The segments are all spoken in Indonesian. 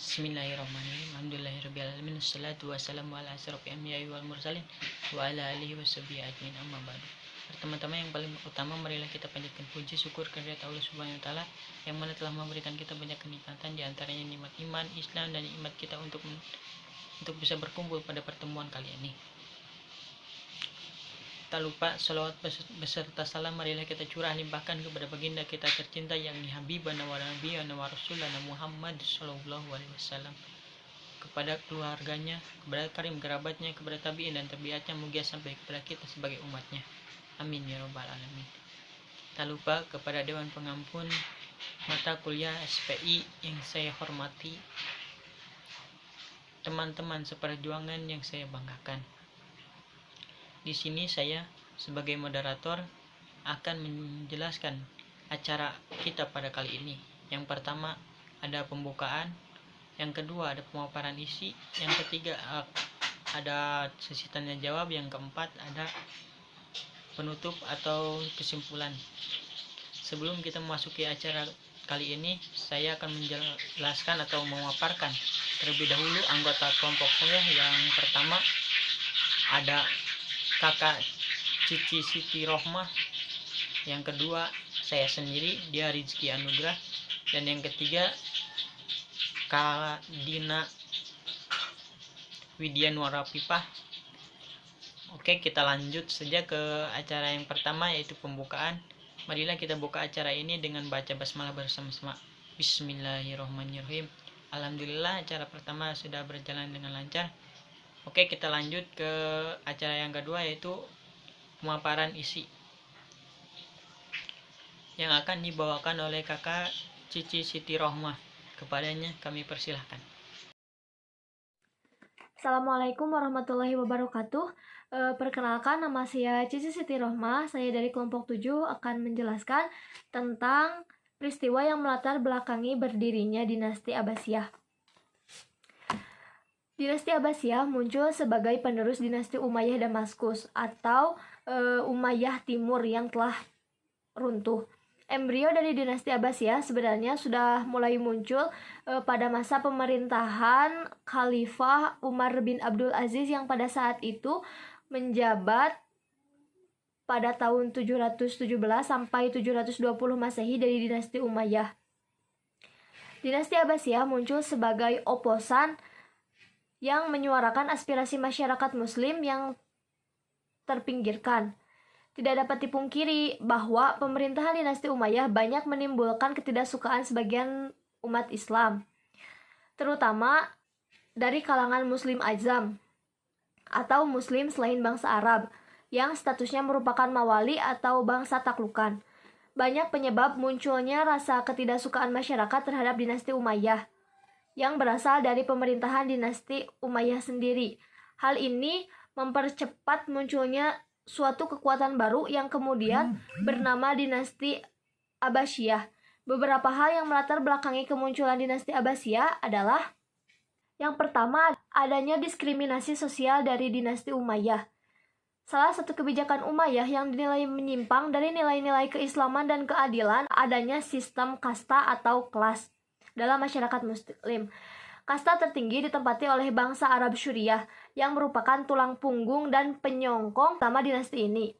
Bismillahirrahmanirrahim. Alhamdulillahirabbil alamin. Wassalatu wassalamu ala asyrofil anbiya'i wal mursalin wa ala alihi washabihi ajmain. Amma ba'du. Pertama-tama yang paling utama, marilah kita panjatkan puji syukur kehadirat Allah Subhanahu wa taala yang mana telah memberikan kita banyak kenikmatan, di antaranya nikmat iman, Islam, dan nikmat kita untuk bisa berkumpul pada pertemuan kali ini. Tak lupa salawat beserta salam marilah kita curah limpahkan kepada baginda kita tercinta, yakni Habibana wa Nabiyana wa Rasulana Muhammad sallallahu alaihi wasallam, kepada keluarganya, kepada karim kerabatnya, kepada tabi'in dan tabi'atnya, mugia sampai kepada kita sebagai umatnya. Amin ya rabbal alamin. Tak lupa kepada Dewan Pengampun mata kuliah SPI yang saya hormati, teman-teman seperjuangan yang saya banggakan. Di sini saya sebagai moderator akan menjelaskan acara kita pada kali ini. Yang pertama ada pembukaan, yang kedua ada pemaparan isi, yang ketiga ada sesi tanya jawab, yang keempat ada penutup atau kesimpulan. Sebelum kita memasuki acara kali ini, saya akan menjelaskan atau memaparkan terlebih dahulu anggota kelompok saya. Yang pertama ada kakak Cici Siti Rohmah, yang kedua saya sendiri, dia Rizky Anugrah, dan yang ketiga Kak Dina Widyanwara Pipah. Oke, kita lanjut saja ke acara yang pertama, yaitu pembukaan. Marilah kita buka acara ini dengan baca basmalah bersama-sama. Bismillahirrahmanirrahim. Alhamdulillah, acara pertama sudah berjalan dengan lancar. Oke, kita lanjut ke acara yang kedua, yaitu pemaparan isi yang akan dibawakan oleh kakak Cici Siti Rohmah. Kepadanya kami persilahkan. Assalamualaikum warahmatullahi wabarakatuh. Perkenalkan, nama saya Cici Siti Rohmah. Saya dari kelompok 7 akan menjelaskan tentang peristiwa yang melatar belakangi berdirinya dinasti Abbasiyah. Dinasti Abbasiyah muncul sebagai penerus dinasti Umayyah Damaskus atau Umayyah Timur yang telah runtuh. Embrio dari dinasti Abbasiyah sebenarnya sudah mulai muncul pada masa pemerintahan Khalifah Umar bin Abdul Aziz yang pada saat itu menjabat pada tahun 717 sampai 720 Masehi dari dinasti Umayyah. Dinasti Abbasiyah muncul sebagai oposan yang menyuarakan aspirasi masyarakat muslim yang terpinggirkan. Tidak dapat dipungkiri bahwa pemerintahan dinasti Umayyah banyak menimbulkan ketidaksukaan sebagian umat Islam, terutama dari kalangan muslim ajam atau muslim selain bangsa Arab yang statusnya merupakan mawali atau bangsa taklukan. Banyak penyebab munculnya rasa ketidaksukaan masyarakat terhadap dinasti Umayyah yang berasal dari pemerintahan dinasti Umayyah sendiri. Hal ini mempercepat munculnya suatu kekuatan baru yang kemudian bernama dinasti Abbasiyah. Beberapa hal yang melatar belakangi kemunculan dinasti Abbasiyah adalah: yang pertama, adanya diskriminasi sosial dari dinasti Umayyah. Salah satu kebijakan Umayyah yang dinilai menyimpang dari nilai-nilai keislaman dan keadilan adanya sistem kasta atau kelas dalam masyarakat muslim. Kasta tertinggi ditempati oleh bangsa Arab Syuriah yang merupakan tulang punggung dan penyongkong utama dinasti ini.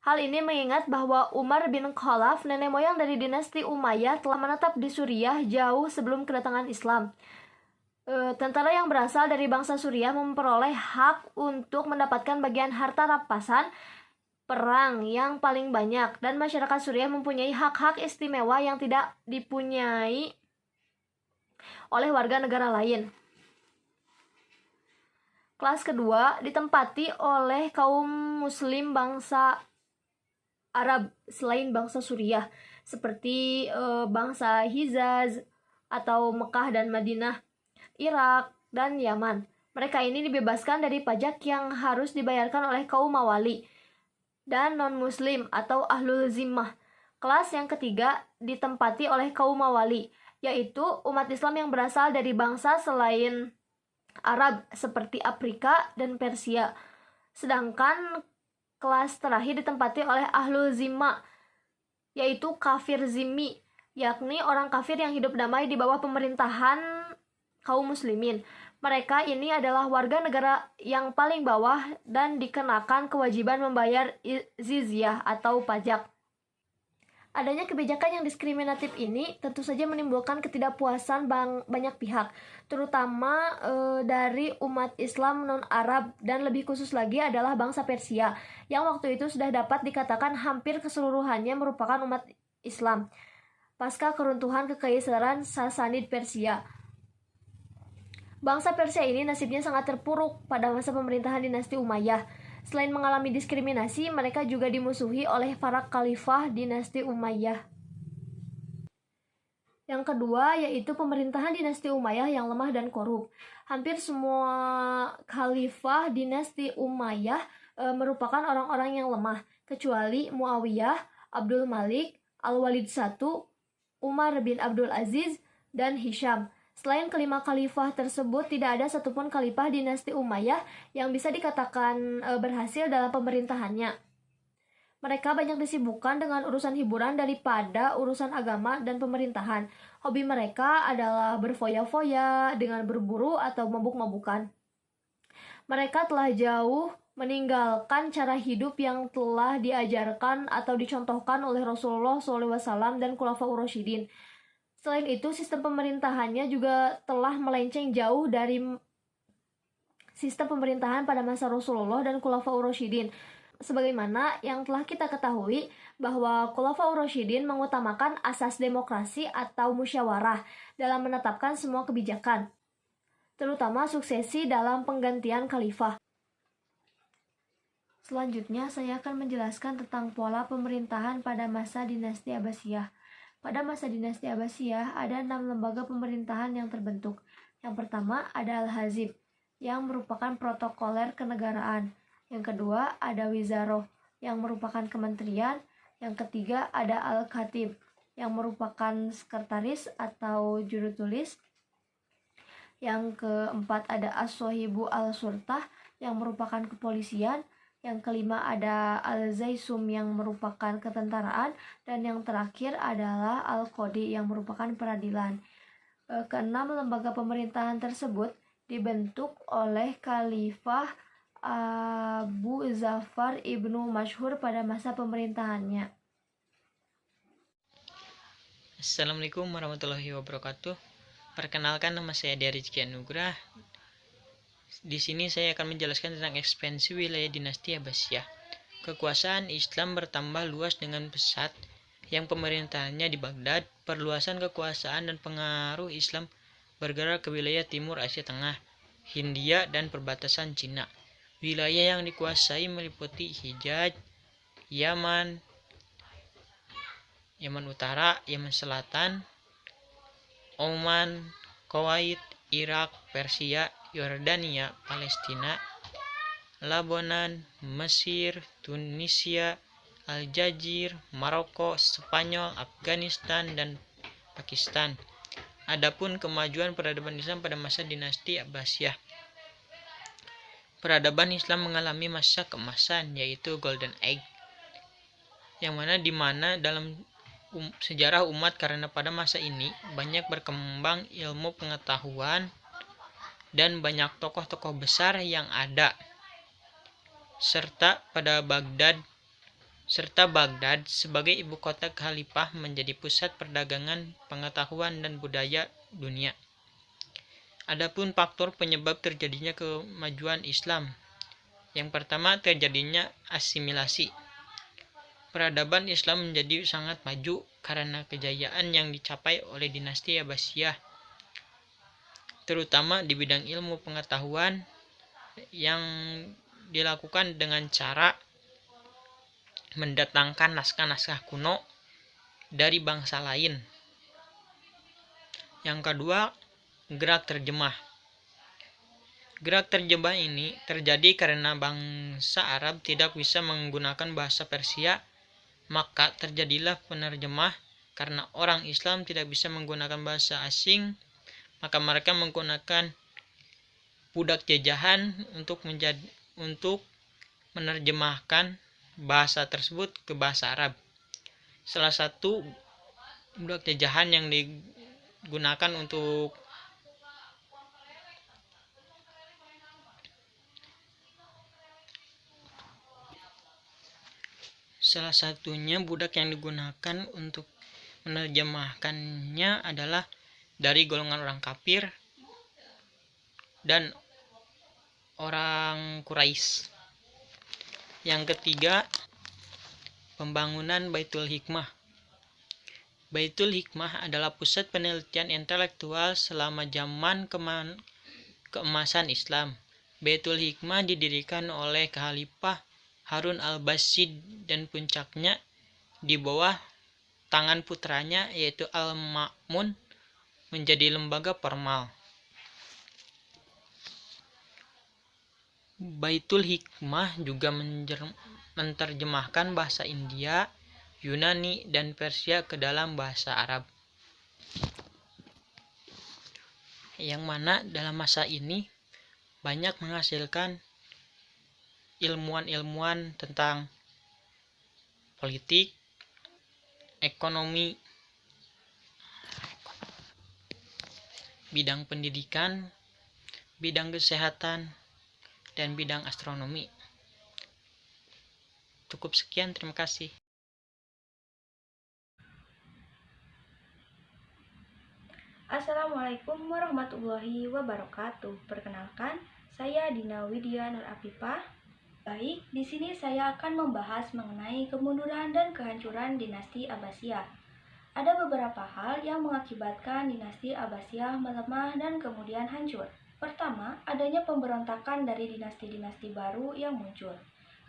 Hal ini mengingat bahwa Umar bin Khalaf, nenek moyang dari dinasti Umayyah, telah menetap di Suriah jauh sebelum kedatangan Islam. Tentara yang berasal dari bangsa Suriah memperoleh hak untuk mendapatkan bagian harta rampasan perang yang paling banyak, dan masyarakat Suriah mempunyai hak-hak istimewa yang tidak dipunyai oleh warga negara lain. Kelas kedua ditempati oleh kaum muslim bangsa Arab selain bangsa Suriah, seperti bangsa Hijaz atau Mekah dan Madinah, Irak, dan Yaman. Mereka ini dibebaskan dari pajak yang harus dibayarkan oleh kaum mawali dan non-muslim atau ahlul zimmah. Kelas yang ketiga ditempati oleh kaum mawali, yaitu umat Islam yang berasal dari bangsa selain Arab seperti Afrika dan Persia. Sedangkan kelas terakhir ditempati oleh ahlul zimmah, yaitu kafir zimmi, yakni orang kafir yang hidup damai di bawah pemerintahan kaum muslimin. Mereka ini adalah warga negara yang paling bawah dan dikenakan kewajiban membayar zizyah atau pajak. Adanya kebijakan yang diskriminatif ini tentu saja menimbulkan ketidakpuasan banyak pihak, terutama dari umat Islam non-Arab dan lebih khusus lagi adalah bangsa Persia, yang waktu itu sudah dapat dikatakan hampir keseluruhannya merupakan umat Islam pasca keruntuhan kekaisaran Sasanid Persia. Bangsa Persia ini nasibnya sangat terpuruk pada masa pemerintahan dinasti Umayyah. Selain mengalami diskriminasi, mereka juga dimusuhi oleh para khalifah dinasti Umayyah. Yang kedua yaitu pemerintahan dinasti Umayyah yang lemah dan korup. Hampir semua khalifah dinasti Umayyah merupakan orang-orang yang lemah, kecuali Muawiyah, Abdul Malik, Al-Walid I, Umar bin Abdul Aziz, dan Hisham. Selain kelima khalifah tersebut, tidak ada satupun khalifah dinasti Umayyah yang bisa dikatakan berhasil dalam pemerintahannya. Mereka banyak disibukkan dengan urusan hiburan daripada urusan agama dan pemerintahan. Hobi mereka adalah berfoya-foya dengan berburu atau mabuk-mabukan. Mereka telah jauh meninggalkan cara hidup yang telah diajarkan atau dicontohkan oleh Rasulullah SAW dan Khulafaur Rasyidin. Selain itu, sistem pemerintahannya juga telah melenceng jauh dari sistem pemerintahan pada masa Rasulullah dan Khulafaur Rasyidin. Sebagaimana yang telah kita ketahui bahwa Khulafaur Rasyidin mengutamakan asas demokrasi atau musyawarah dalam menetapkan semua kebijakan, terutama suksesi dalam penggantian khalifah. Selanjutnya, saya akan menjelaskan tentang pola pemerintahan pada masa dinasti Abbasiyah. Pada masa dinasti Abbasiyah, ada 6 lembaga pemerintahan yang terbentuk. Yang pertama, ada Al-Hazib, yang merupakan protokoler kenegaraan. Yang kedua, ada Wizaroh, yang merupakan kementerian. Yang ketiga, ada Al-Khatib, yang merupakan sekretaris atau juru tulis. Yang keempat, ada As-Sohibu Al-Surtah, yang merupakan kepolisian. Yang kelima ada Al-Zaisum yang merupakan ketentaraan, dan yang terakhir adalah Al-Qodi yang merupakan peradilan. Keenam lembaga pemerintahan tersebut dibentuk oleh Khalifah Abu Zafar ibnu Masyhur pada masa pemerintahannya. Assalamualaikum warahmatullahi wabarakatuh. Perkenalkan, nama saya Rizky Anugrah. Di sini saya akan menjelaskan tentang ekspansi wilayah dinasti Abbasiyah. Kekuasaan Islam bertambah luas dengan pesat, yang pemerintahannya di Baghdad. Perluasan kekuasaan dan pengaruh Islam bergerak ke wilayah timur Asia Tengah, Hindia, dan perbatasan Cina. Wilayah yang dikuasai meliputi Hijaz, Yaman Utara, Yaman Selatan, Oman, Kuwait, Irak, Persia, Yordania, Palestina, Lebanon, Mesir, Tunisia, Aljazair, Maroko, Spanyol, Afghanistan, dan Pakistan. Adapun kemajuan peradaban Islam pada masa dinasti Abbasiyah. Peradaban Islam mengalami masa keemasan, yaitu Golden Age, yang mana dalam sejarah umat, karena pada masa ini banyak berkembang ilmu pengetahuan dan banyak tokoh-tokoh besar yang ada, serta Baghdad sebagai ibu kota khalifah menjadi pusat perdagangan, pengetahuan, dan budaya dunia. Adapun faktor penyebab terjadinya kemajuan Islam. Yang pertama, terjadinya asimilasi. Peradaban Islam menjadi sangat maju karena kejayaan yang dicapai oleh dinasti Abbasiyah, terutama di bidang ilmu pengetahuan yang dilakukan dengan cara mendatangkan naskah-naskah kuno dari bangsa lain. Yang kedua, gerak terjemah. Gerak terjemah ini terjadi karena bangsa Arab tidak bisa menggunakan bahasa Persia, maka terjadilah penerjemah. Karena orang Islam tidak bisa menggunakan bahasa asing, maka mereka menggunakan budak jajahan untuk menerjemahkan bahasa tersebut ke bahasa Arab. Salah satu budak jajahan yang digunakan untuk Salah satunya budak yang digunakan untuk menerjemahkannya adalah dari golongan orang kafir dan orang Quraisy. Yang ketiga, pembangunan Baitul Hikmah. Baitul Hikmah adalah pusat penelitian intelektual selama zaman keemasan Islam. Baitul Hikmah didirikan oleh Khalifah Harun al-Rashid dan puncaknya di bawah tangan putranya yaitu Al-Ma'mun menjadi lembaga formal. Baitul Hikmah juga menerjemahkan bahasa India, Yunani, dan Persia ke dalam bahasa Arab. Yang mana dalam masa ini banyak menghasilkan ilmuwan-ilmuwan tentang politik, ekonomi, bidang pendidikan, bidang kesehatan, dan bidang astronomi. Cukup sekian, terima kasih. Assalamualaikum warahmatullahi wabarakatuh. Perkenalkan, saya Dina Widya Nur Afifah. Baik, di sini saya akan membahas mengenai kemunduran dan kehancuran dinasti Abbasiyah. Ada beberapa hal yang mengakibatkan dinasti Abbasiyah melemah dan kemudian hancur. Pertama, adanya pemberontakan dari dinasti-dinasti baru yang muncul.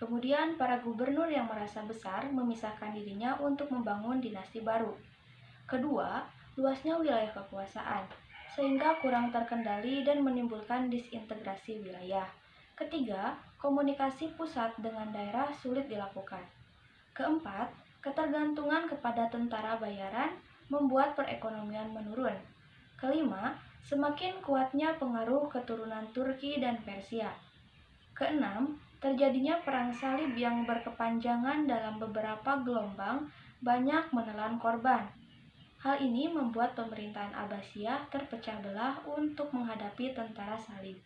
Kemudian, para gubernur yang merasa besar memisahkan dirinya untuk membangun dinasti baru. Kedua, luasnya wilayah kekuasaan, sehingga kurang terkendali dan menimbulkan disintegrasi wilayah. Ketiga, komunikasi pusat dengan daerah sulit dilakukan. Keempat, ketergantungan kepada tentara bayaran membuat perekonomian menurun. Kelima, semakin kuatnya pengaruh keturunan Turki dan Persia. Keenam, terjadinya perang salib yang berkepanjangan dalam beberapa gelombang banyak menelan korban. Hal ini membuat pemerintahan Abbasiyah terpecah belah untuk menghadapi tentara salib.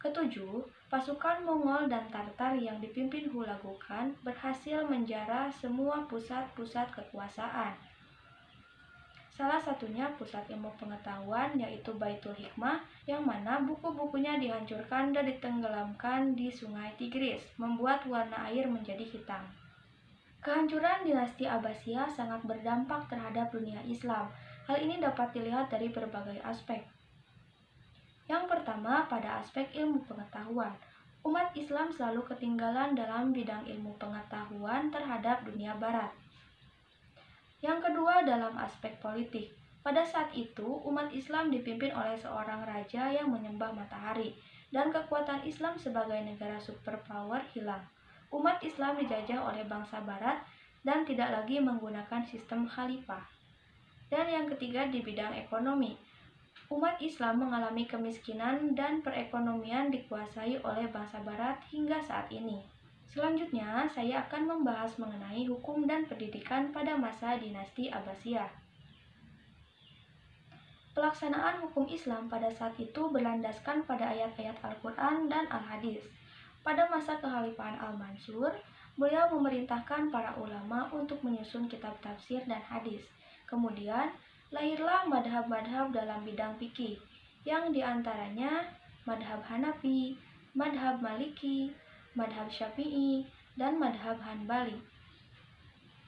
Ketujuh, pasukan Mongol dan Tartar yang dipimpin Hulagu Khan berhasil menjara semua pusat-pusat kekuasaan. Salah satunya pusat ilmu pengetahuan yaitu Baitul Hikmah, yang mana buku-bukunya dihancurkan dan ditenggelamkan di sungai Tigris, membuat warna air menjadi hitam. Kehancuran dinasti Abbasiyah sangat berdampak terhadap dunia Islam. Hal ini dapat dilihat dari berbagai aspek. Yang pertama, pada aspek ilmu pengetahuan. Umat Islam selalu ketinggalan dalam bidang ilmu pengetahuan terhadap dunia barat. Yang kedua, dalam aspek politik. Pada saat itu, umat Islam dipimpin oleh seorang raja yang menyembah matahari, dan kekuatan Islam sebagai negara superpower hilang. Umat Islam dijajah oleh bangsa barat dan tidak lagi menggunakan sistem khalifah. Dan yang ketiga, di bidang ekonomi. Umat Islam mengalami kemiskinan dan perekonomian dikuasai oleh bangsa barat hingga saat ini. Selanjutnya, saya akan membahas mengenai hukum dan pendidikan pada masa dinasti Abbasiyah. Pelaksanaan hukum Islam pada saat itu berlandaskan pada ayat-ayat Al-Quran dan Al-Hadis. Pada masa kekhalifahan Al-Mansur, beliau memerintahkan para ulama untuk menyusun kitab tafsir dan hadis. Kemudian, lahirlah madhab-madhab dalam bidang fikih, yang diantaranya madhab Hanafi, madhab Maliki, madhab Syafi'i, dan madhab Hanbali.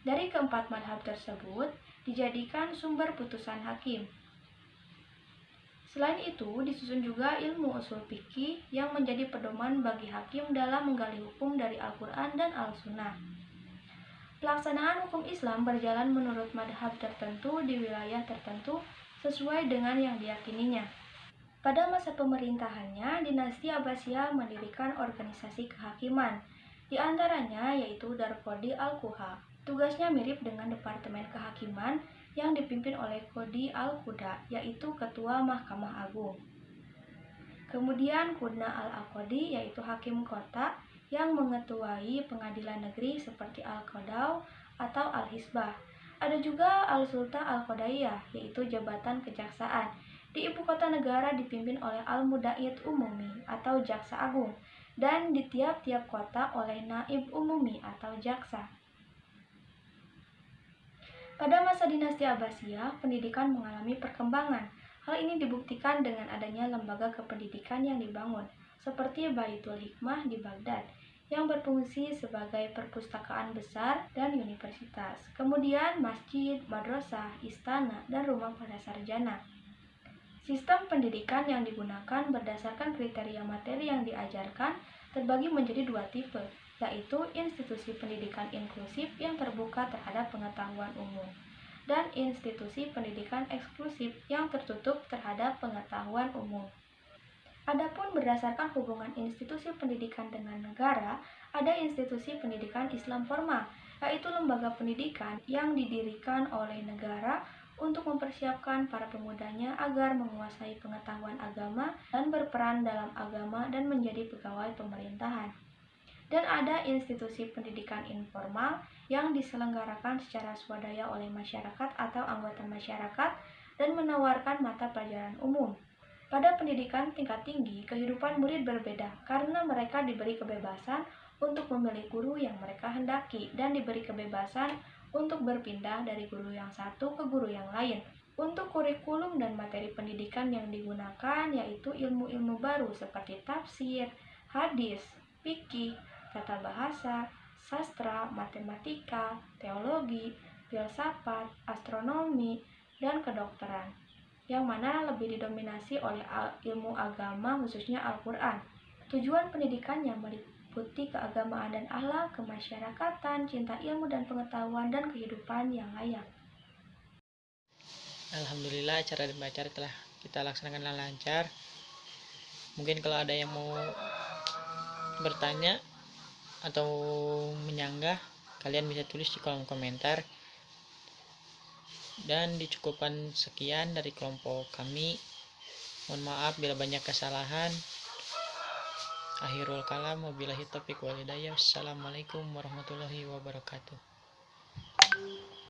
Dari keempat madhab tersebut, dijadikan sumber putusan hakim. Selain itu, disusun juga ilmu usul fikih yang menjadi pedoman bagi hakim dalam menggali hukum dari Al-Quran dan Al-Sunnah. Pelaksanaan hukum Islam berjalan menurut madhab tertentu di wilayah tertentu sesuai dengan yang diyakininya. Pada masa pemerintahannya, dinasti Abbasiyah mendirikan organisasi kehakiman, di antaranya yaitu Darqodi Al-Quha. Tugasnya mirip dengan Departemen Kehakiman yang dipimpin oleh Qodi Al-Quda, yaitu Ketua Mahkamah Agung. Kemudian Qudna Al-Aqodi, yaitu Hakim Kota yang mengetuai pengadilan negeri seperti Al-Qadaw atau Al-Hisbah. Ada juga Al-Sulta Al-Qadaiyah, yaitu jabatan kejaksaan. Di ibu kota negara dipimpin oleh Al-Muda'id Umumi atau Jaksa Agung, dan di tiap-tiap kota oleh Naib Umumi atau Jaksa. Pada masa dinasti Abbasiyah, pendidikan mengalami perkembangan. Hal ini dibuktikan dengan adanya lembaga kependidikan yang dibangun, seperti Baitul Hikmah di Baghdad, yang berfungsi sebagai perpustakaan besar dan universitas. Kemudian masjid, madrasah, istana, dan rumah pada sarjana. Sistem pendidikan yang digunakan berdasarkan kriteria materi yang diajarkan terbagi menjadi dua tipe, yaitu institusi pendidikan inklusif yang terbuka terhadap pengetahuan umum, dan institusi pendidikan eksklusif yang tertutup terhadap pengetahuan umum. Adapun berdasarkan hubungan institusi pendidikan dengan negara, ada institusi pendidikan Islam formal, yaitu lembaga pendidikan yang didirikan oleh negara untuk mempersiapkan para pemudanya agar menguasai pengetahuan agama dan berperan dalam agama dan menjadi pegawai pemerintahan. Dan ada institusi pendidikan informal yang diselenggarakan secara swadaya oleh masyarakat atau anggota masyarakat dan menawarkan mata pelajaran umum. Pada pendidikan tingkat tinggi, kehidupan murid berbeda karena mereka diberi kebebasan untuk memilih guru yang mereka hendaki dan diberi kebebasan untuk berpindah dari guru yang satu ke guru yang lain. Untuk kurikulum dan materi pendidikan yang digunakan yaitu ilmu-ilmu baru seperti tafsir, hadis, fikih, tata bahasa, sastra, matematika, teologi, filsafat, astronomi, dan kedokteran, yang mana lebih didominasi oleh ilmu agama khususnya Al-Quran. Tujuan pendidikannya meliputi keagamaan dan akhlak, kemasyarakatan, cinta ilmu dan pengetahuan, dan kehidupan yang layak. Alhamdulillah acara membaca telah kita laksanakan dengan lancar. Mungkin kalau ada yang mau bertanya atau menyanggah, kalian bisa tulis di kolom komentar. Dan dicukupkan sekian dari kelompok kami. Mohon maaf bila banyak kesalahan. Akhirul kalam, wabillahi taufiq wal hidayah. Wassalamualaikum warahmatullahi wabarakatuh.